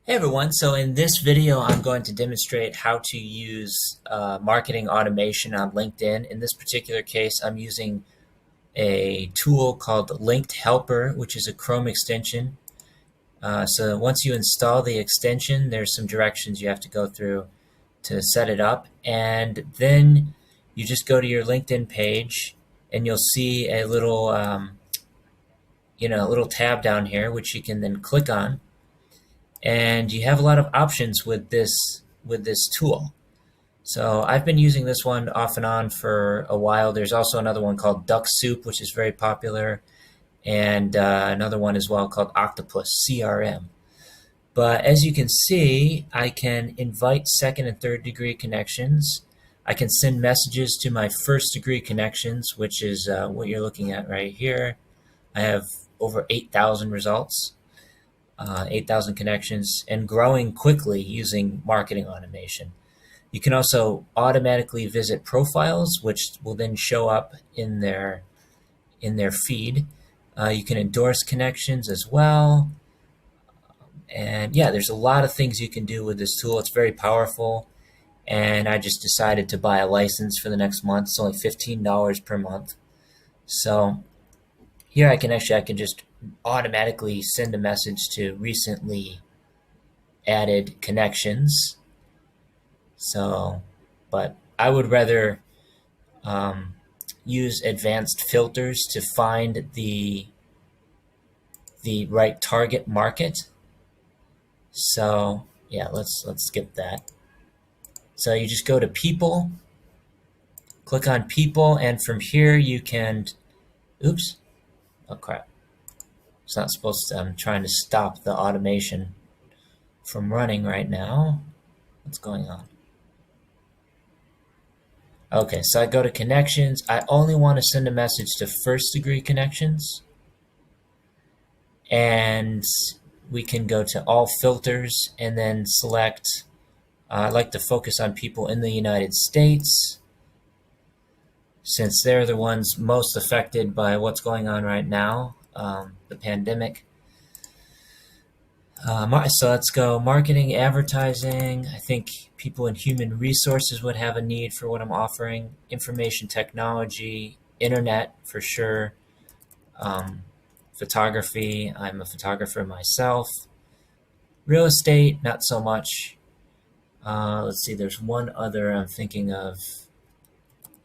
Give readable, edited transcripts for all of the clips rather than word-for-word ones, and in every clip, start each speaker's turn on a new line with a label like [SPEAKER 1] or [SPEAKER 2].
[SPEAKER 1] Hey everyone, so in this video I'm going to demonstrate how to use marketing automation on LinkedIn. In this particular case I'm using a tool called Linked Helper, which is a Chrome extension. So once you install the extension, there's some directions you have to go through to set it up, and then you just go to your LinkedIn page and you'll see a little little tab down here which you can then click on. And you have a lot of options with this tool. So I've been using this one off and on for a while. There's also another one called Duck Soup, which is very popular, and another one as well called Octopus CRM. But as you can see, I can invite second and third degree connections. I can send messages to my first degree connections, which is what you're looking at right here. I have over 8,000 results. 8,000 connections, and growing quickly using marketing automation. You can also automatically visit profiles, which will then show up in their feed. You can endorse connections as well. And yeah, there's a lot of things you can do with this tool. It's very powerful. And I just decided to buy a license for the next month. It's only $15 per month. So here I can just automatically send a message to recently added connections. So, but I would rather use advanced filters to find the right target market. So yeah, let's skip that. So you just go to people, click on people, and from here you can, oops, oh crap. It's not supposed to, I'm trying to stop the automation from running right now. What's going on? Okay, so I go to connections. I only want to send a message to first degree connections. And we can go to all filters and then select, I like to focus on people in the United States, since they're the ones most affected by what's going on right now, the pandemic. So let's go marketing, advertising. I think people in human resources would have a need for what I'm offering. Information technology, internet for sure. Photography, I'm a photographer myself. Real estate, not so much. Let's see, there's one other I'm thinking of.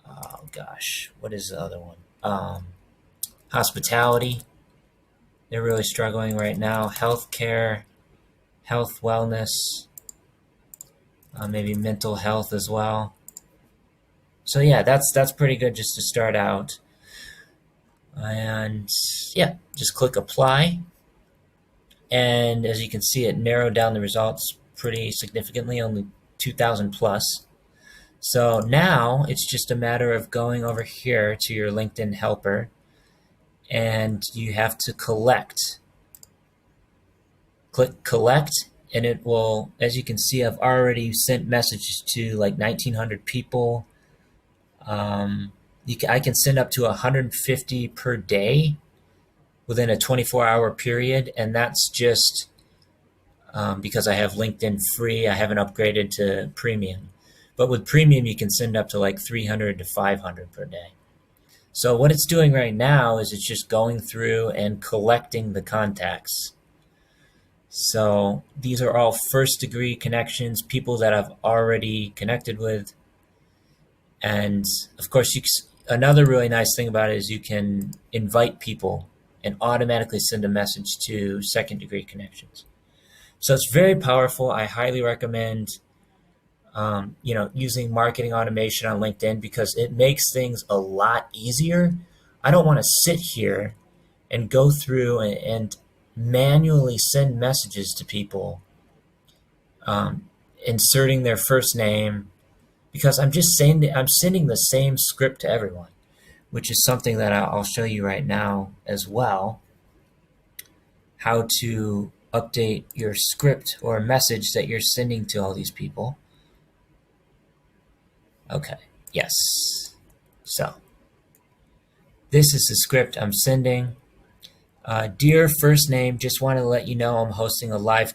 [SPEAKER 1] Oh gosh, what is the other one? Hospitality. They're really struggling right now. Healthcare, health, wellness, maybe mental health as well. So yeah, that's pretty good just to start out. And yeah, just click apply. And as you can see, it narrowed down the results pretty significantly, only 2,000 plus. So now it's just a matter of going over here to your LinkedIn helper, and you have to collect. Click collect, and it will, as you can see, I've already sent messages to like 1,900 people. I can send up to 150 per day within a 24-hour period, and that's just because I have LinkedIn free. I haven't upgraded to premium. But with premium, you can send up to like 300 to 500 per day. So what it's doing right now is it's just going through and collecting the contacts. So these are all first degree connections, people that I've already connected with. And of course, another really nice thing about it is you can invite people and automatically send a message to second degree connections. So it's very powerful. I highly recommend using marketing automation on LinkedIn because it makes things a lot easier. I don't want to sit here and go through and manually send messages to people, inserting their first name, because I'm sending the same script to everyone, which is something that I'll show you right now as well, how to update your script or message that you're sending to all these people. Okay, yes. So this is the script I'm sending. Dear first name, just want to let you know I'm hosting a live